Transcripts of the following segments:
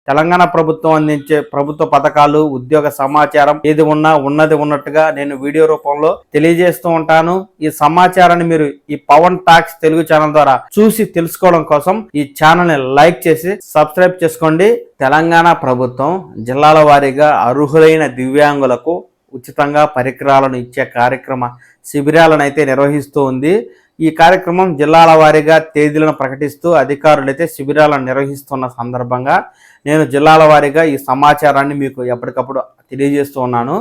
తెలంగాణ ప్రభుత్వం అందించే ప్రభుత్వ పథకాలు, ఉద్యోగ సమాచారం ఏది ఉన్నా ఉన్నది ఉన్నట్టుగా నేను వీడియో రూపంలో తెలియజేస్తూ ఉంటాను. ఈ సమాచారాన్ని మీరు ఈ పవన్ టాక్స్ తెలుగు ఛానల్ ద్వారా చూసి తెలుసుకోవడం కోసం ఈ ఛానల్ ని లైక్ చేసి సబ్స్క్రైబ్ చేసుకోండి. తెలంగాణ ప్రభుత్వం జిల్లాల వారీగా అర్హులైన దివ్యాంగులకు ఉచితంగా పరికరాలను ఇచ్చే కార్యక్రమ శిబిరాలను అయితే నిర్వహిస్తూ ఉంది. ఈ కార్యక్రమం జిల్లాల వారీగా తేదీలను ప్రకటిస్తూ అధికారులైతే శిబిరాలను నిర్వహిస్తున్న సందర్భంగా నేను జిల్లాల వారీగా ఈ సమాచారాన్ని మీకు ఎప్పటికప్పుడు తెలియజేస్తూ ఉన్నాను.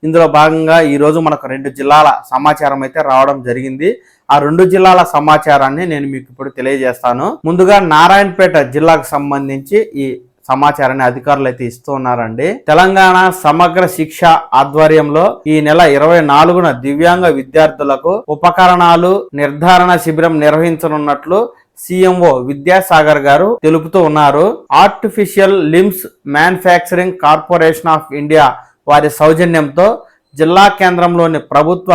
ఇందులో భాగంగా ఈరోజు మనకు 2 జిల్లాల సమాచారం అయితే రావడం జరిగింది. ఆ 2 జిల్లాల సమాచారాన్ని నేను మీకు ఇప్పుడు తెలియజేస్తాను. ముందుగా నారాయణపేట జిల్లాకు సంబంధించి ఈ సమాచారాన్ని అధికారులు అయితే ఇస్తూ ఉన్నారండి. తెలంగాణ సమగ్ర శిక్ష ఆధ్వర్యంలో ఈ నెల 24న దివ్యాంగ విద్యార్థులకు ఉపకరణాలు నిర్ధారణ శిబిరం నిర్వహించనున్నట్లు సిఎంఓ విద్యాసాగర్ గారు తెలుపుతూ ఉన్నారు. Artificial limbs manufacturing corporation of India వారి సౌజన్యంతో జిల్లా కేంద్రంలోని ప్రభుత్వ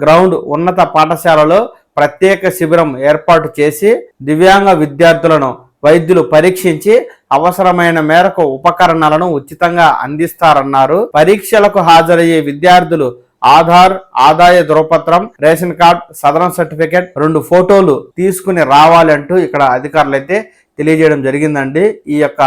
గ్రౌండ్ ఉన్నత పాఠశాలలో ప్రత్యేక శిబిరం ఏర్పాటు చేసి దివ్యాంగ విద్యార్థులను వైద్యులు పరీక్షించి అవసరమైన మేరకు ఉపకరణాలను ఉచితంగా అందిస్తారన్నారు. పరీక్షలకు హాజరయ్యే విద్యార్థులు ఆధార్, ఆదాయ ధృవపత్రం, రేషన్ కార్డ్, సదరన్ సర్టిఫికేట్, 2 ఫోటోలు తీసుకుని రావాలంటూ ఇక్కడ అధికారులు అయితే తెలియజేయడం జరిగిందండి. ఈ యొక్క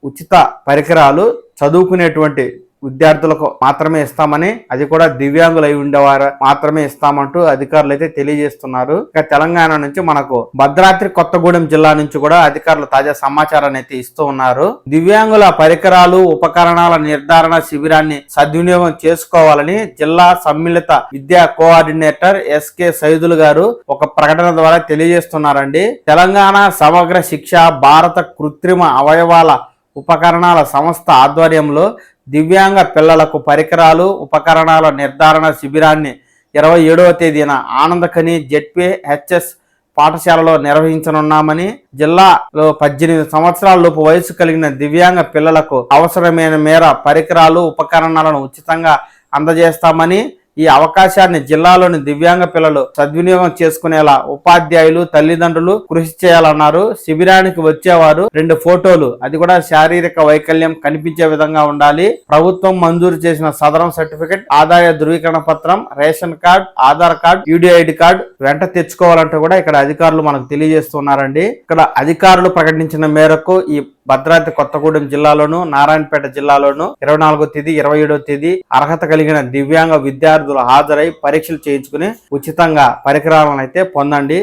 ఉచిత పరికరాలు చదువుకునేటువంటి విద్యార్థులకు మాత్రమే ఇస్తామని, అది కూడా దివ్యాంగులు అయి ఉండేవారు మాత్రమే ఇస్తామంటూ అధికారులు అయితే తెలియజేస్తున్నారు. ఇక తెలంగాణ నుంచి మనకు భద్రాద్రి కొత్తగూడెం జిల్లా నుంచి కూడా అధికారులు తాజా సమాచారాన్ని అయితే ఇస్తూ ఉన్నారు. దివ్యాంగుల పరికరాలు, ఉపకరణాల నిర్ధారణ శిబిరాన్ని సద్వినియోగం చేసుకోవాలని జిల్లా సమ్మిళిత విద్యా కోఆర్డినేటర్ ఎస్కే సైదులు గారు ఒక ప్రకటన ద్వారా తెలియజేస్తున్నారండి. తెలంగాణ సమగ్ర శిక్ష భారత కృత్రిమ అవయవాల ఉపకరణాల సంస్థ ఆధ్వర్యంలో దివ్యాంగ పిల్లలకు పరికరాలు, ఉపకరణాల నిర్ధారణ శిబిరాన్ని 27వ తేదీన ఆనందఖని జెడ్పీహెచ్ఎస్ పాఠశాలలో నిర్వహించనున్నామని, జిల్లాలో 18 సంవత్సరాల లోపు వయసు కలిగిన దివ్యాంగ పిల్లలకు అవసరమైన మేర పరికరాలు, ఉపకరణాలను ఉచితంగా అందజేస్తామని, ఈ అవకాశాన్ని జిల్లాలోని దివ్యాంగ పిల్లలు సద్వినియోగం చేసుకునేలా ఉపాధ్యాయులు, తల్లిదండ్రులు కృషి చేయాలన్నారు. శిబిరానికి వచ్చేవారు 2 ఫోటోలు, అది కూడా శారీరక వైకల్యం కనిపించే విధంగా ఉండాలి. ప్రభుత్వం మంజూరు చేసిన సదరం సర్టిఫికెట్, ఆదాయ ధృవీకరణ పత్రం, ration card, Aadhaar card, UDID card వెంట తెచ్చుకోవాలంటూ కూడా ఇక్కడ అధికారులు మనకు తెలియజేస్తున్నారండి. ఇక్కడ అధికారులు ప్రకటించిన మేరకు ఈ భద్రాద్రి కొత్తగూడెం జిల్లాలోను, నారాయణపేట జిల్లాలోను 24వ తేదీ, 27వ తేదీ అర్హత కలిగిన దివ్యాంగ విద్యార్థులు హాజరై పరీక్షలు చేయించుకుని ఉచితంగా పరికరాలను అయితే పొందండి.